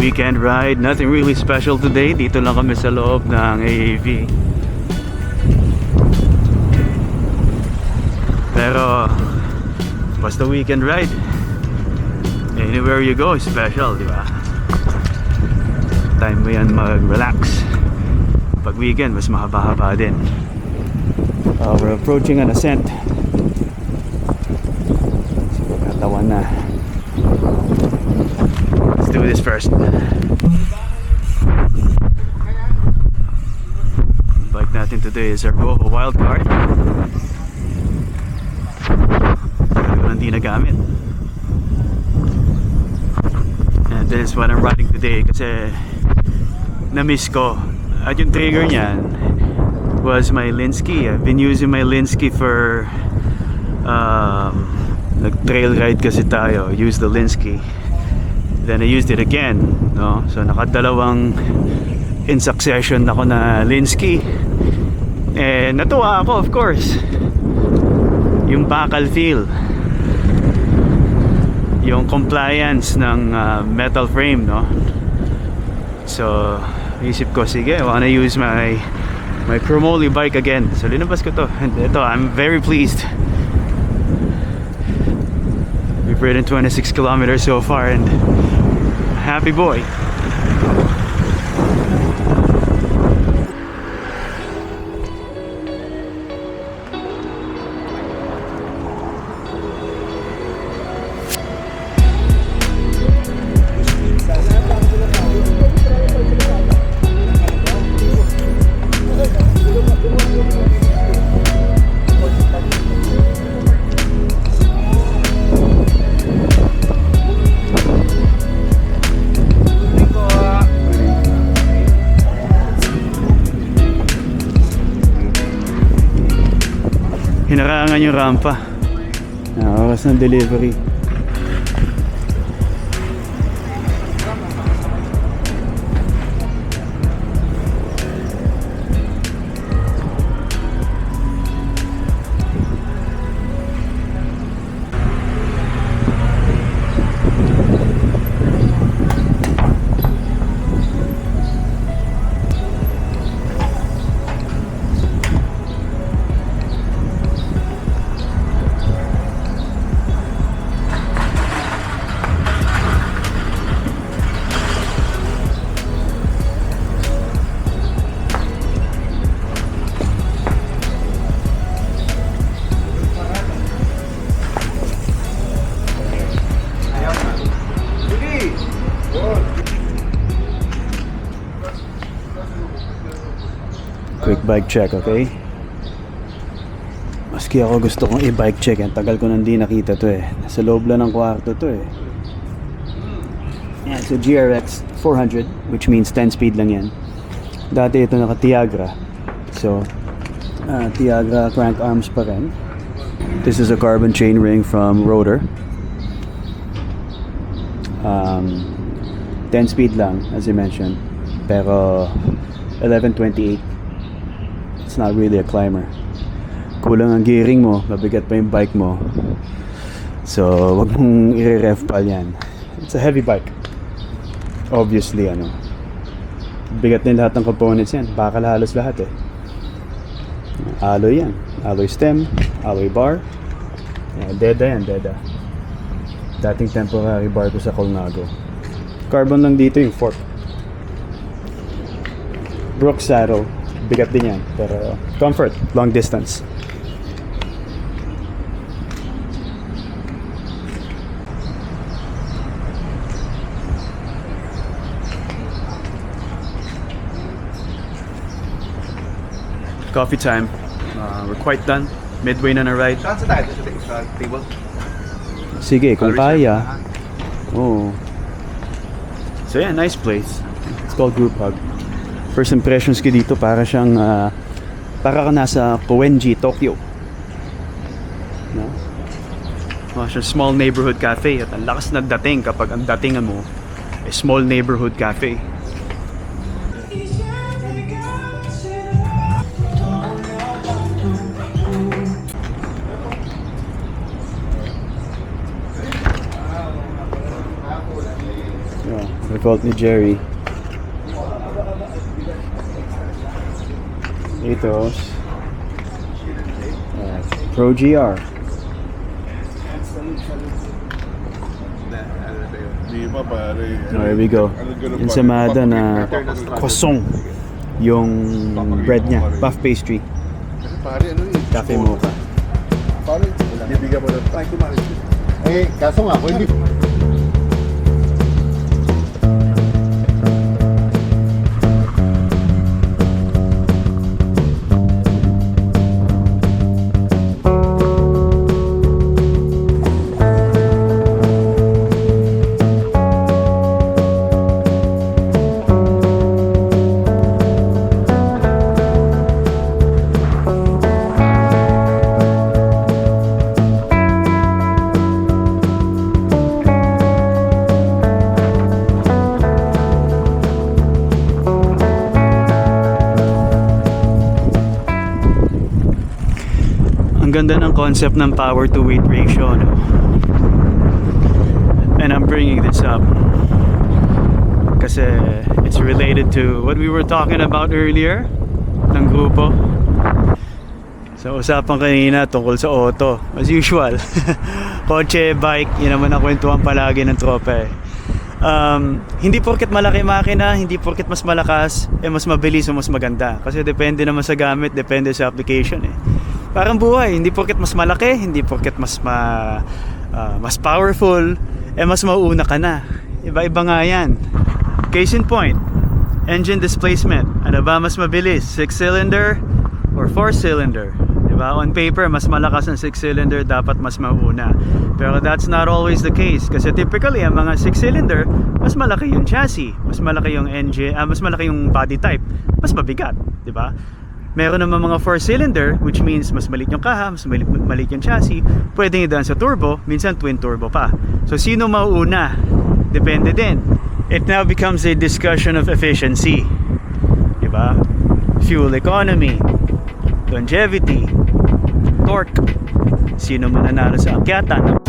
Weekend ride, nothing really special today. Dito lang kami sa loob ng AAV. Pero basta weekend ride, anywhere you go is special, di ba? Time mo yan mag-relax. Pag weekend, mas mahaba-haba din. We're approaching an ascent. So, katawan na. Let's do this first. Bike natin today is our Rojo Wildcard. Hindi nagamit. And this is what I'm riding today kasi na-miss ko. At yung trigger niyan was my Linsky. I've been using my Linsky for nag-trail ride kasi tayo. Use the Linsky. Then I used it again, no? So nakadalawang in succession ako na Linsky. And natuwa ako, of course. Yung bakal feel, yung compliance ng metal frame, no? So isip ko, sige, I wanna use my Chromoly bike again. So linabas ko to, and ito, I'm very pleased. We've ridden 26 kilometers so far and happy boy. Hinarangan yung rampa. Oras ng delivery. Quick bike check, okay? Maski ako gusto kong i-bike check. Ang tagal ko nang di nakita to eh. Nasa loob lang ng kwarto to eh. Yan, so GRX 400, which means 10 speed lang yan. Dati ito naka Tiagra. So, Tiagra crank arms pa rin. This is a carbon chain ring from Rotor. 10 speed lang, as I mentioned. Pero 1128. It's not really a climber. Kulang ang gearing mo, mabigat pa yung bike mo. So, wag mong i-ref pa yan. It's a heavy bike. Obviously, bigat din lahat ng components yan. Bakal halos lahat eh. Alloy yan. Alloy stem, alloy bar. Deda yan, deda. Dating temporary bar ko sa Colnago. Carbon lang dito yung fork. Brooks saddle. Bigat din yan, pero comfort, long distance. Coffee time. We're quite done. Midway na ride. Saan sa tayo? Sa table? Sige, kung kaya. Oh. So yeah, nice place. It's called Group Hug. First impressions ko dito, para siyang para ka nasa Koenji, Tokyo, no? Siyang small neighborhood cafe. At ang lakas na dating kapag ang datingan mo ay small neighborhood cafe. Revolt ni Jerry. Ethos. Pro GR. Di ba pare? Oh, here we go. Ensamada na croissant. Yung bread niya. Puff pastry. Pare, ano yun? Cafe mocha. Pare, bibigyan mo na. Try ko man. Eh, kaso nga, hindi. Ang ganda ng concept ng power to weight ratio, no? And I'm bringing this up kasi it's related to what we were talking about earlier ng grupo. So usapan kanina tungkol sa auto, as usual. Kotse, bike, yun naman ang kwentuhan palagi ng tropa eh. Hindi porket malaki makina, hindi porket mas malakas, mas mabilis o mas maganda. Kasi depende naman sa gamit, depende sa application eh. Parang buhay, hindi porket mas malaki, hindi porket mas powerful, mas mauuna ka na. Iba-iba nga yan. Case in point, engine displacement. Ano ba mas mabilis? 6-cylinder or 4-cylinder? Diba? On paper, mas malakas ang 6-cylinder, dapat mas mauuna. Pero that's not always the case. Kasi typically, ang mga 6-cylinder, mas malaki yung chassis, mas malaki yung engine, mas malaki yung body type, mas mabigat. Diba? Meron naman mga 4-cylinder, which means mas maliit yung kaha, mas maliit yung chassis. Pwedeng idaan sa turbo, minsan twin turbo pa. So sino mauuna? Depende din. It now becomes a discussion of efficiency. Diba? Fuel economy, longevity, torque. Sino mananalo sa akyatan?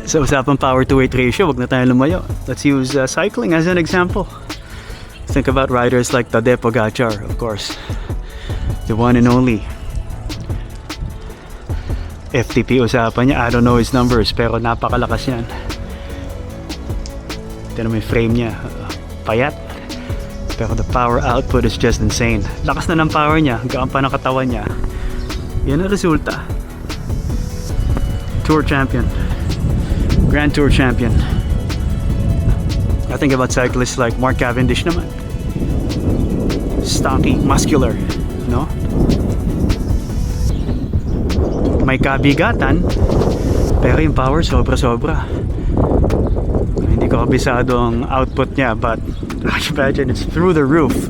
Sa usapang power to weight ratio, wag na tayo lumayo. Let's use cycling as an example. Think about riders like Tadej Pogacar, of course. The one and only. FTP usapan niya, I don't know his numbers, pero napakalakas yan. Tignan mo yung frame niya, payat. Pero the power output is just insane. Lakas na ng power niya, hanggang pa ng katawan niya. Yan ang resulta. Tour champion. Grand Tour champion. I think about cyclists like Mark Cavendish naman. Stocky, muscular, no? May kabigatan, pero yung power sobra-sobra. Hindi ko kabisado ang output niya, but I imagine it's through the roof.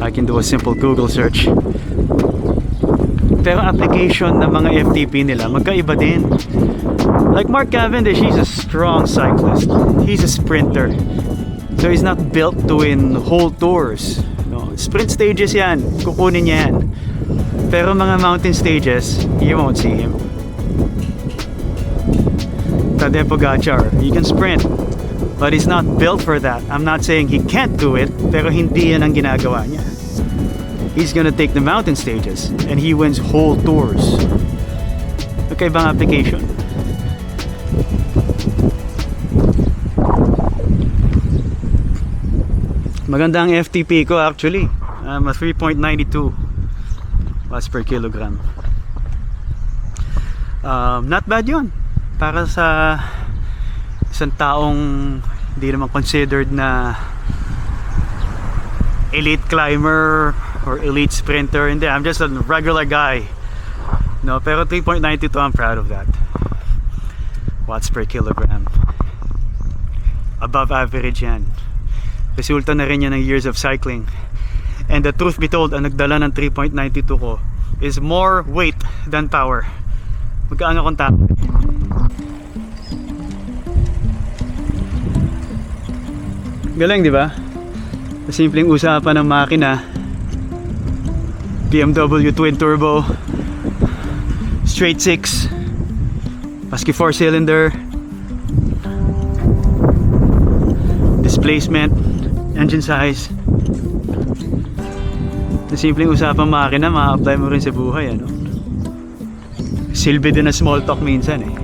I can do a simple Google search. Pero application ng mga FTP nila magkaiba din. Like Mark Cavendish, he's a strong cyclist. He's a sprinter. So he's not built to win whole tours. No, sprint stages yan, kukunin niya yan. Pero mga mountain stages, you won't see him. Tadej Pogacar, he can sprint, but he's not built for that. I'm not saying he can't do it, pero hindi yan ang ginagawa niya. He's gonna take the mountain stages, and he wins whole tours. Magkaibang application. Maganda ang FTP ko actually. I'm a 3.92 watts per kilogram. Not bad yun. Para sa isang taong hindi naman considered na elite climber or elite sprinter. Hindi, I'm just a regular guy. No, pero 3.92, I'm proud of that. Watts per kilogram. Above average yan. Resulta na rin yan ng years of cycling. And the truth be told, ang nagdala ng 3.92 ko is more weight than power. Magkaano kong tap? Galing, di ba? Simpleng usapan ng makina, BMW twin turbo, straight 6, maski 4-cylinder, displacement, engine size. Na simpleng usapang makina, ma-apply mo rin sa buhay, ano? Silbi din na small talk minsan eh.